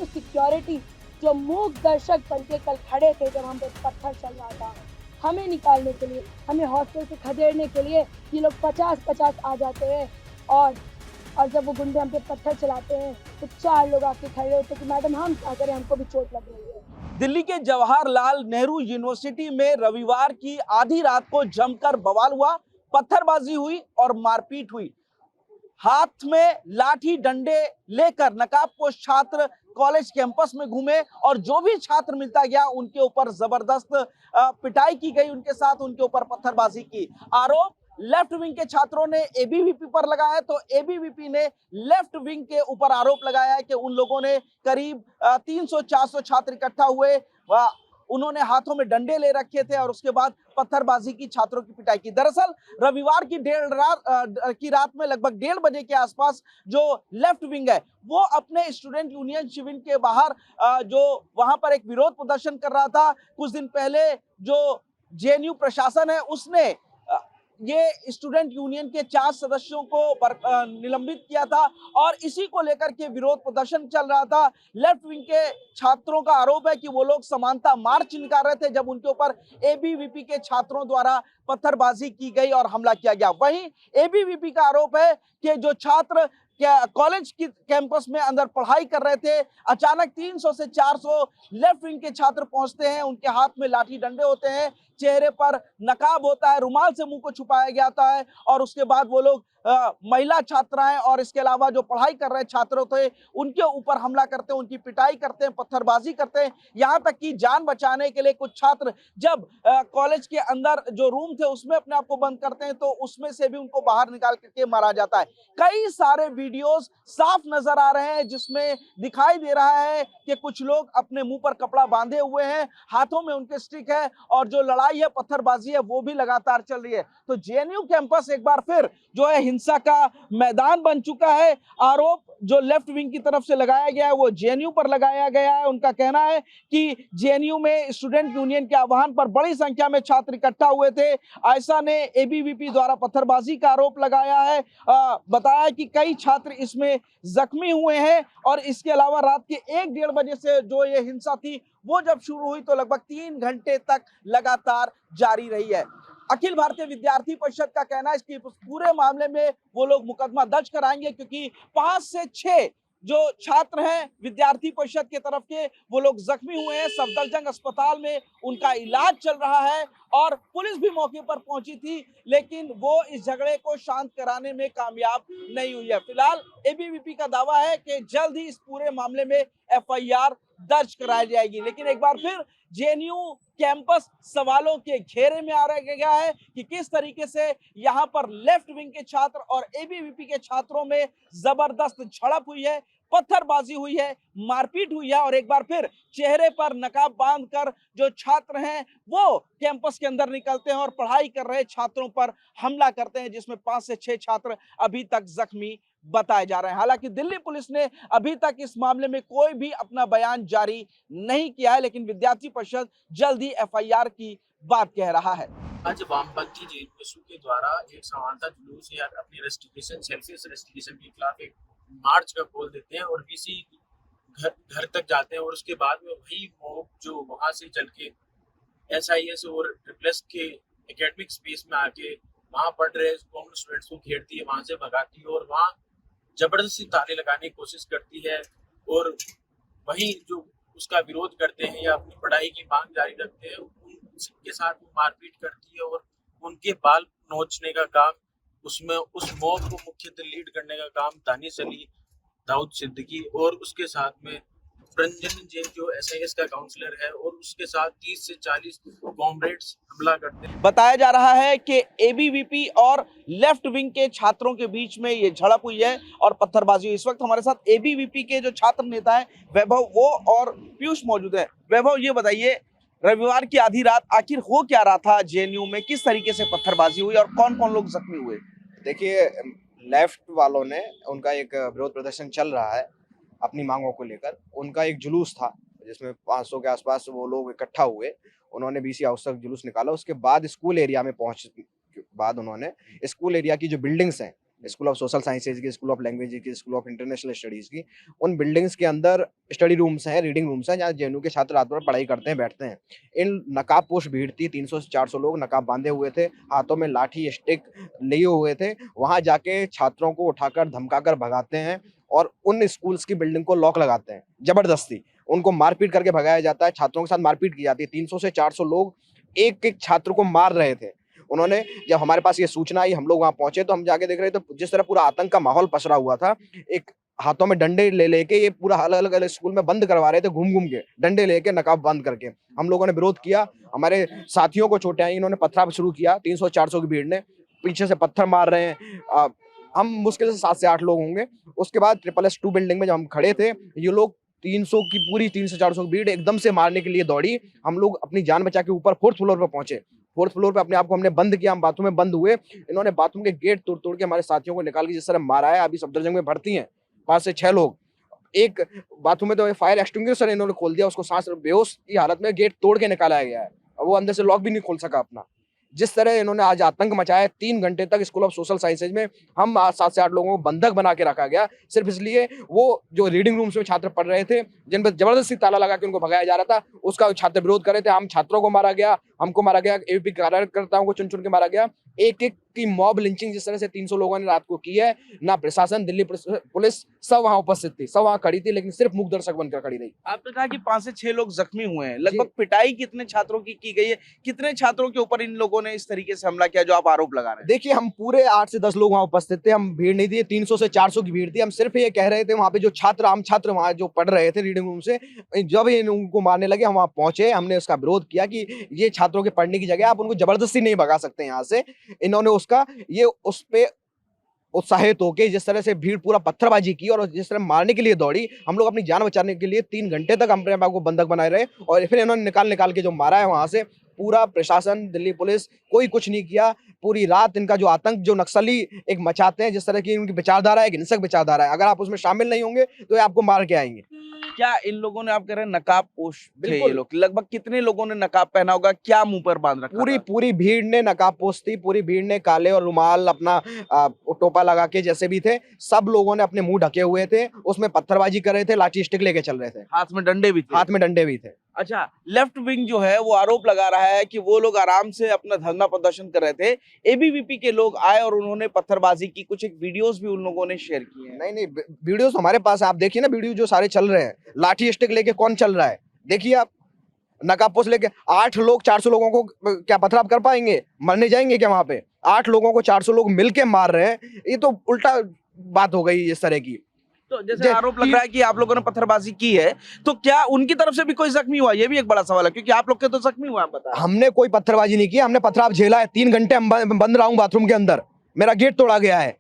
Security जो मूक दर्शक बन के कल खड़े थे जब हम पे पत्थर चल रहा था, हमें निकालने के लिए, हमें हॉस्टल से खदेड़ने के लिए ये लोग 50-50 आ जाते हैं और जब वो गुंडे हम पे पत्थर चलाते हैं तो 4 लोग आके खड़े होते कि मैडम हम क्या करें, हमको भी चोट लग रही है। दिल्ली के जवाहरलाल नेहरू यूनिवर्सिटी में रविवार की आधी रात को जमकर बवाल हुआ, पत्थरबाजी हुई और मारपीट हुई। हाथ में लाठी डंडे लेकर नकाबपोश छात्र कॉलेज कैंपस में घूमे और जो भी छात्र मिलता गया उनके ऊपर जबरदस्त पिटाई की गई, उनके साथ उनके ऊपर पत्थरबाजी की। आरोप लेफ्ट विंग के छात्रों ने एबीवीपी पर लगाया है, तो एबीवीपी ने लेफ्ट विंग के ऊपर आरोप लगाया है कि उन लोगों ने करीब 300-400 छात्र इकट्ठा हुए, उन्होंने हाथों में डंडे ले रखे थे और उसके बाद पत्थरबाजी की, छात्रों की पिटाई की। दरअसल रविवार की रात में लगभग 1:30 के आसपास जो लेफ्ट विंग है वो अपने स्टूडेंट यूनियन शिविर के बाहर जो वहां पर एक विरोध प्रदर्शन कर रहा था। कुछ दिन पहले जो जेएनयू प्रशासन है उसने ये स्टूडेंट यूनियन के 4 सदस्यों को निलंबित किया था और इसी को लेकर के विरोध प्रदर्शन चल रहा था। लेफ्ट विंग के छात्रों का आरोप है कि वो लोग समानता मार्च निकाल रहे थे जब उनके ऊपर एबीवीपी के छात्रों द्वारा पत्थरबाजी की गई और हमला किया गया। वहीं एबीवीपी का आरोप है कि जो छात्र कॉलेज की कैंपस में अंदर पढ़ाई कर रहे थे, अचानक 300 से 400 लेफ्ट विंग के छात्र पहुंचते हैं, उनके हाथ में लाठी डंडे होते हैं, चेहरे पर नकाब होता है, रुमाल से मुंह को छुपाया जाता है और उसके बाद वो लोग महिला छात्राएं और इसके अलावा जो पढ़ाई कर रहे छात्र थे उनके ऊपर हमला करते हैं, उनकी पिटाई करते हैं, पत्थरबाजी करते हैं। यहां तक कि जान बचाने के लिए कुछ छात्र जब कॉलेज के अंदर जो रूम थे उसमें अपने आप को बंद करते हैं तो उसमें से भी उनको बाहर निकाल करके मारा जाता है। कई सारे वीडियोस साफ नजर आ रहे हैं जिसमें दिखाई दे रहा है कि कुछ लोग अपने मुंह पर कपड़ा बांधे हुए हैं, हाथों में उनके स्टिक है और जो लड़ाई है, पत्थरबाजी है, वो भी लगातार चल रही है। तो जेएनयू कैंपस एक बार फिर जो है हिंसा का मैदान बन चुका है। आरोप जो लेफ्ट विंग की तरफ से लगाया गया है वो जेएनयू पर लगाया गया है। उनका कहना है कि जेएनयू में स्टूडेंट यूनियन के आह्वान पर बड़ी संख्या में छात्र इकट्ठा हुए थे। आयशा ने एबीवीपी द्वारा पत्थरबाजी का आरोप लगाया है, बताया कि कई छात्र इसमें जख्मी हुए हैं और इसके अलावा रात के 1-1:30 बजे से जो ये हिंसा थी वो जब शुरू हुई तो लगभग 3 घंटे तक लगातार जारी रही है। अखिल भारतीय विद्यार्थी परिषद का कहना है कि पूरे मामले में वो लोग मुकदमा दर्ज कराएंगे क्योंकि 5 से 6 जो छात्र हैं विद्यार्थी परिषद के तरफ के वो लोग जख्मी हुए हैं। सफदरजंग अस्पताल में उनका इलाज चल रहा है और पुलिस भी मौके पर पहुंची थी लेकिन वो इस झगड़े को शांत कराने में कामयाब नहीं हुई है। फिलहाल एबीवीपी का दावा है कि जल्द ही इस पूरे मामले में एफआईआर दर्ज कराई जाएगी। लेकिन एक बार फिर जेएनयू कैंपस सवालों के घेरे में आ गया है कि किस तरीके से यहां पर लेफ्ट विंग के छात्र और एबीवीपी के छात्रों में जबरदस्त झड़प हुई है, पत्थरबाजी हुई है, मारपीट हुई है और एक बार फिर चेहरे पर नकाब बांधकर जो छात्र हैं वो कैंपस के अंदर निकलते हैं और पढ़ाई कर रहे छात्रों पर हमला करते हैं जिसमें 5 से 6 छात्र अभी तक जख्मी बताए जा रहे हैं। हालांकि दिल्ली पुलिस ने अभी तक इस मामले में कोई भी अपना बयान जारी नहीं किया है लेकिन विद्यार्थी परिषद जल्द ही एफआईआर की बात कह रहा है। आज वामपंथी जेएनयू के द्वारा एक समानता जुलूस या अपनी रेस्ट्रिक्शन सेल्सियस रेस्ट्रिक्शन के खिलाफ एक मार्च का कॉल देते हैं और वीसी घर तक जाते हैं और उसके बाद में वही मॉब जो वहां से चल के एसआईएस और ट्रिपल्स के एकेडमिक स्पेस में आके वहां पढ़ रहे कॉमन स्टूडेंट्स को घेरती है, वहां से भगाती है और वहां जबरदस्ती ताले लगाने की कोशिश करती है और वहीं जो उसका विरोध करते हैं या अपनी पढ़ाई की मांग जारी रखते हैं उनके साथ मारपीट करती है और उनके बाल नोचने का काम, उसमें उस मॉब को मुख्यतः लीड करने का काम दानिश अली, दाऊद सिद्दीकी और उसके साथ में रंजन जैन जो एसआईएस का काउंसलर है और उसके साथ 30 से 40 कॉमरेड्स हमला करते हैं। बताया जा रहा है कि एबीवीपी और लेफ्ट विंग के छात्रों के बीच में ये झड़प हुई है और पत्थरबाजी हुई। इस वक्त हमारे साथ एबीवीपी के जो छात्र नेता है वैभव वो और पीयूष मौजूद है। वैभव, ये बताइए रविवार की आधी रात आखिर हो क्या रहा था जेएनयू में, किस तरीके से पत्थरबाजी हुई और कौन कौन लोग जख्मी हुए? देखिए, लेफ्ट वालों ने उनका एक विरोध प्रदर्शन चल रहा है अपनी मांगों को लेकर। उनका एक जुलूस था जिसमें 500 के आसपास वो लोग इकट्ठा हुए। उन्होंने बीसी हाउस तक जुलूस निकाला। उसके बाद स्कूल एरिया में पहुंच बाद उन्होंने स्कूल एरिया की जो बिल्डिंग्स हैं स्कूल ऑफ सोशल साइंसेज की, स्कूल ऑफ लैंग्वेज की, स्कूल ऑफ इंटरनेशनल स्टडीज की, उन बिल्डिंग्स के अंदर स्टडी रूम्स हैं, रीडिंग रूम्स हैं, जहाँ जेएनयू के छात्र रात भर पढ़ाई करते हैं, बैठते हैं। इन नकाब पोश भीड़ थी, 300 से 400 लोग नकाब बांधे हुए थे, हाथों में लाठी स्टिक लिए हुए थे। वहां जाके छात्रों को उठाकर धमकाकर भगाते हैं और उन स्कूल्स की बिल्डिंग को लॉक लगाते हैं जबरदस्ती। उनको मारपीट करके भगाया जाता है, छात्रों के साथ मारपीट की जाती है। 300 से 400 लोग एक एक छात्र को मार रहे थे। उन्होंने, जब हमारे पास ये सूचना आई, हम लोग वहां पहुंचे तो हम जाके देख रहे थे जिस तरह पूरा आतंक का माहौल पसरा हुआ था। एक हाथों में डंडे ले लेके ये पूरा अलग अलग स्कूल में बंद करवा रहे थे, घूम घूम के डंडे लेके, नकाब बंद करके। हम लोगों ने विरोध किया, हमारे साथियों को चोटें आई, इन्होंने पथराव शुरू किया। 300-400 की भीड़ ने पीछे से पत्थर मार रहे हैं। हम मुश्किल से 7 से 8 लोग होंगे। उसके बाद SSS2 बिल्डिंग में जब हम खड़े थे, ये लोग 300 की पूरी 300 से 400 की भीड़ एकदम से मारने के लिए दौड़ी। हम लोग अपनी जान बचा के ऊपर 4th फ्लोर पर पहुंचे। 4th फ्लोर पे अपने आप को हमने बंद किया, हम बाथरूम में बंद हुए। इन्होंने बाथरूम के गेट तोड़ तोड़ के हमारे साथियों को निकाल के जिस तरह मारा है। अभी सफदरजंग में भर्ती हैं 5 से 6 लोग। एक बाथरूम में तो फायर एक्सटिंग्विशर इन्होंने खोल दिया, उसको सांस बेहोश की हालत में गेट तोड़ के निकाला गया है। वो अंदर से लॉक भी नहीं खोल सका अपना। जिस तरह इन्होंने आज आतंक मचाया, 3 घंटे तक स्कूल ऑफ सोशल साइंसेज में हम 7 से 8 लोगों को बंधक बना के रखा गया, सिर्फ इसलिए वो जो रीडिंग रूम्स में छात्र पढ़ रहे थे, जिन पर जबरदस्ती ताला लगा के उनको भगाया जा रहा था, उसका छात्र विरोध कर रहे थे। हम छात्रों को मारा गया, हमको मारा गया, एबीपी कार्यकर्ताओं को चुन चुन के मारा गया। एक एक की मॉब लिंचिंग जिस तरह से 300 लोगों ने रात को की है, ना प्रशासन, दिल्ली पुलिस सब वहां उपस्थित थी, सब वहां खड़ी थी, लेकिन सिर्फ मूक दर्शक बनकर खड़ी रही। आपने कहा कि 5 से 6 लोग जख्मी हुए हैं। लगभग पिटाई कितने छात्रों की गई है? कितने छात्रों के ऊपर इन लोगों ने इस तरीके से हमला किया जो आप आरोप लगा रहे हैं? देखिए, हम पूरे 8 से 10 लोग वहां उपस्थित थे। हम भीड़ नहीं थी, 300 से 400 की भीड़ थी। हम सिर्फ ये कह रहे थे, वहां पे जो छात्र, आम छात्र वहां जो पढ़ रहे थे रीडिंग रूम से, जब इनको मारने लगे हम वहां पहुंचे। हमने उसका विरोध किया कि ये छात्रों के पढ़ने की जगह, आप उनको जबरदस्ती नहीं भगा सकते यहाँ से। इन्होंने उसका ये उस पे उत्साहित होके जिस तरह से भीड़ पूरा पत्थरबाजी की और जिस तरह मारने के लिए दौड़ी, हम लोग अपनी जान बचाने के लिए 3 घंटे तक अपने आप को बंधक बनाए रहे। और फिर इन्होंने निकाल के जो मारा है वहां से, पूरा प्रशासन, दिल्ली पुलिस, कोई कुछ नहीं किया। पूरी रात इनका जो आतंक, जो नक्सली एक मचाते हैं, जिस तरह की इनकी विचारधारा है, हिंसक विचारधारा है, अगर आप उसमें शामिल नहीं होंगे तो ये आपको मार के आएंगे। क्या इन लोगों ने, आप कह रहे हैं नकाब पोश थे ये लोग, लगभग कितने लोगों ने नकाब पहना होगा? क्या मुंह पर बांध रखा था? पूरी भीड़ ने नकाब पोश थी, पूरी भीड़ ने काले और रुमाल अपना टोपा लगा के जैसे भी थे, सब लोगों ने अपने मुंह ढके हुए थे। उसमें पत्थरबाजी कर रहे थे, लाठी स्टिक लेके चल रहे थे, हाथ में डंडे भी थे। हाथ में डंडे भी थे। अच्छा, लेफ्ट विंग जो है वो आरोप लगा रहा है कि वो लोग आराम से अपना धरना प्रदर्शन कर रहे थे, एबीवीपी के लोग आए और उन्होंने पत्थरबाजी की। कुछ एक वीडियोस भी उन लोगों ने शेयर किए हैं। नहीं, वीडियोस हमारे पास है, आप देखिए ना वीडियो जो सारे चल रहे हैं। लाठी स्टिक लेके कौन चल रहा है, देखिए आप। नकाब लेके 8 लोग 400 लोगों को क्या पथराव कर पाएंगे? मरने जाएंगे क्या वहां पे? 8 लोगों को 400 लोग मिलके मार रहे हैं, ये तो उल्टा बात हो गई इस तरह की। तो जैसे आरोप लग रहा है कि आप लोगों ने पत्थरबाजी की है, तो क्या उनकी तरफ से भी कोई जख्मी हुआ? ये भी एक बड़ा सवाल है, क्योंकि आप लोग के तो जख्मी हुआ, आप बता। हमने कोई पत्थरबाजी नहीं की, हमने पथराव झेला है। 3 घंटे हम बंद रहा हूं बाथरूम के अंदर, मेरा गेट तोड़ा गया है।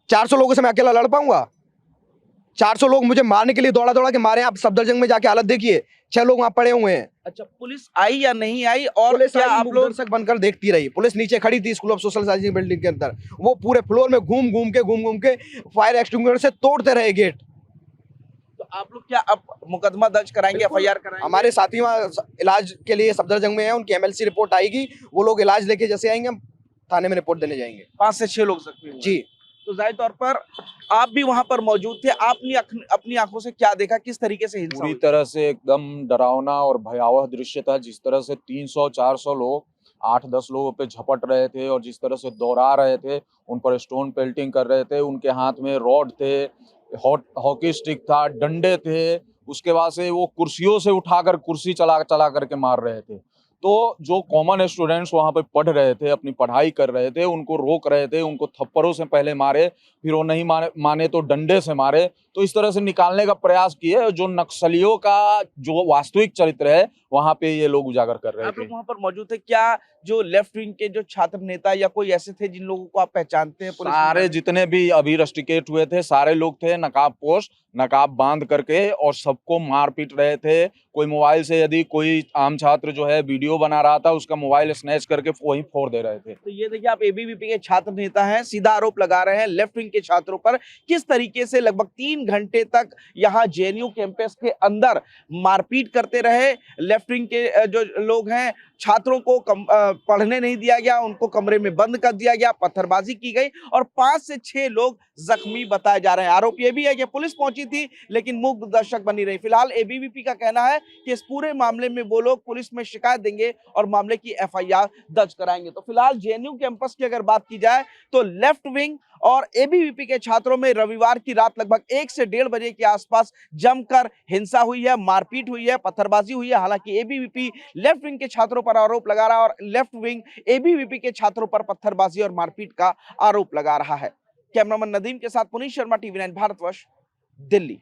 400 लोगों से मैं अकेला लड़ पाऊंगा? 400 लोग मुझे मारने के लिए दौड़ा दौड़ा के मारे। आप सफदरजंग में जाके हालत देखिए, 6 लोग वहां पड़े हुए हैं। अच्छा, पुलिस आई या नहीं आई? और पुलिस क्या आप लोग दर्शक बनकर देखती रही? पुलिस नीचे खड़ी थी school of social science building के अंदर, वो पूरे फ्लोर में घूम घूम के फायर एक्सटिंग्विशर से तोड़ते रहे गेट। तो आप लोग क्या अब मुकदमा दर्ज कराएंगे, एफआईआर कराएंगे? हमारे साथी वहाँ इलाज के लिए सफदरजंग में है, उनकी एमएलसी रिपोर्ट आएगी, वो लोग इलाज लेके जैसे आएंगे हम थाने में रिपोर्ट देने जाएंगे। 5 से 6 लोग जख्मी हुए। जी। तो जाहिर तौर पर आप भी वहां पर मौजूद थे, आपने अपनी आंखों से क्या देखा, किस तरीके से हिंसा पूरी हुई? तरह से एकदम डरावना और भयावह दृश्य था। जिस तरह से 300-400 लोग 8-10 लोगों पे झपट रहे थे और जिस तरह से दौड़ा रहे थे, उन पर स्टोन पेल्टिंग कर रहे थे, उनके हाथ में रॉड थे, हॉकी स्टिक था, डंडे थे, उसके बाद से वो कुर्सियों से उठाकर कुर्सी चला करके मार रहे थे। तो जो कॉमन स्टूडेंट्स वहाँ पे पढ़ रहे थे, अपनी पढ़ाई कर रहे थे, उनको रोक रहे थे, उनको थप्पड़ों से पहले मारे, फिर वो नहीं माने तो डंडे से मारे। तो इस तरह से निकालने का प्रयास किए। जो नक्सलियों का जो वास्तविक चरित्र है, वहाँ पे ये लोग उजागर कर रहे आप थे। लोग वहां पर मौजूद थे। क्या जो लेफ्ट विंग के जो छात्र नेता या कोई ऐसे थे जिन लोगों को आप पहचानते हैं? पुलिस सारे में जितने भी अभी रस्टिकेट हुए थे, सारे लोग थे नकाब पोश, नकाब बांध करके, और सबको मार पीट रहे थे। कोई मोबाइल से, यदि कोई आम छात्र जो है वीडियो बना रहा था, उसका मोबाइल स्नैच करके वहीं फोड़ दे रहे थे। तो ये देखिए, आप एबीवीपी के छात्र नेता हैं, सीधा आरोप लगा रहे हैं लेफ्ट विंग के छात्रों पर, किस तरीके से लगभग 3 घंटे तक यहाँ जेएनयू कैंपस के अंदर मारपीट करते रहे। लेफ्ट विंग के जो लोग हैं, छात्रों को पढ़ने नहीं दिया गया, उनको कमरे में बंद कर दिया गया, पत्थरबाजी की गई और 5 से 6 लोग जख्मी बताए जा रहे हैं। आरोप ये भी है कि पुलिस पहुंची थी लेकिन मूक दर्शक बनी रही। फिलहाल एबीवीपी का कहना है कि इस पूरे मामले में वो लोग पुलिस में शिकायत देंगे और मामले की एफआईआर दर्ज कराएंगे। तो फिलहाल जेएनयू कैंपस की अगर बात की जाए तो लेफ्ट विंग और एबीवीपी के छात्रों में रविवार की रात लगभग 1 से 1:30 बजे के आसपास जमकर हिंसा हुई है, मारपीट हुई है, पत्थरबाजी हुई है। हालांकि एबीवीपी लेफ्ट विंग के छात्रों पर आरोप लगा रहा है और लेफ्ट विंग एबीवीपी के छात्रों पर पत्थरबाजी और मारपीट का आरोप लगा रहा है। कैमरामैन नदीम के साथ पुनीत शर्मा, टीवी 9 भारतवर्ष, दिल्ली।